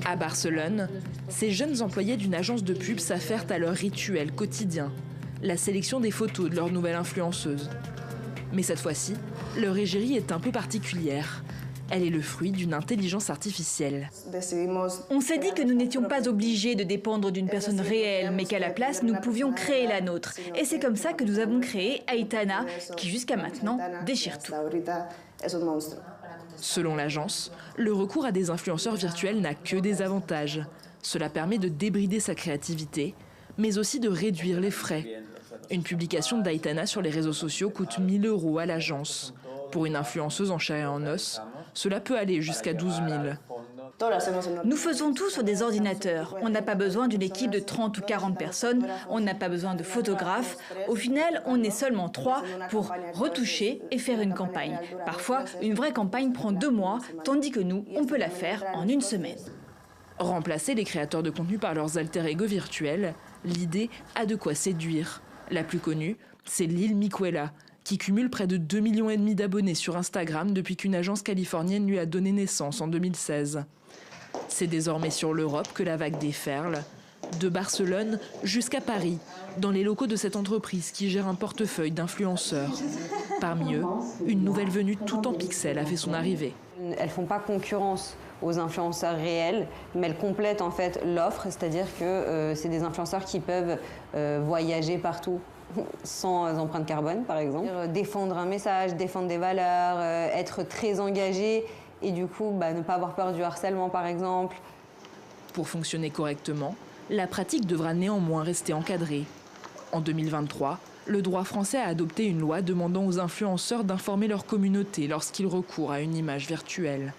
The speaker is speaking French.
À Barcelone, ces jeunes employés d'une agence de pub s'affairent à leur rituel quotidien, la sélection des photos de leur nouvelle influenceuse. Mais cette fois-ci, leur égérie est un peu particulière. Elle est le fruit d'une intelligence artificielle. On s'est dit que nous n'étions pas obligés de dépendre d'une personne réelle, mais qu'à la place, nous pouvions créer la nôtre. Et c'est comme ça que nous avons créé Aitana, qui jusqu'à maintenant déchire tout. Selon l'agence, le recours à des influenceurs virtuels n'a que des avantages. Cela permet de débrider sa créativité, mais aussi de réduire les frais. Une publication d'Aitana sur les réseaux sociaux coûte 1 000 € à l'agence. Pour une influenceuse en chair et en os, cela peut aller jusqu'à 12 000. Nous faisons tout sur des ordinateurs. On n'a pas besoin d'une équipe de 30 ou 40 personnes. On n'a pas besoin de photographes. Au final, on est seulement 3 pour retoucher et faire une campagne. Parfois, une vraie campagne prend 2 mois, tandis que nous, on peut la faire en 1 semaine. Remplacer les créateurs de contenu par leurs alter-ego virtuels, l'idée a de quoi séduire. La plus connue, c'est Lil Miquela, qui cumule près de 2,5 millions d'abonnés sur Instagram depuis qu'une agence californienne lui a donné naissance en 2016. C'est désormais sur l'Europe que la vague déferle, de Barcelone jusqu'à Paris, dans les locaux de cette entreprise qui gère un portefeuille d'influenceurs. Parmi eux, une nouvelle venue tout en pixels a fait son arrivée. Elles ne font pas concurrence aux influenceurs réels, mais elles complètent en fait l'offre, c'est-à-dire que c'est des influenceurs qui peuvent voyager partout sans empreinte carbone, par exemple. Défendre un message, défendre des valeurs, être très engagé et du coup ne pas avoir peur du harcèlement, par exemple. Pour fonctionner correctement, la pratique devra néanmoins rester encadrée. En 2023, le droit français a adopté une loi demandant aux influenceurs d'informer leur communauté lorsqu'ils recourent à une image virtuelle.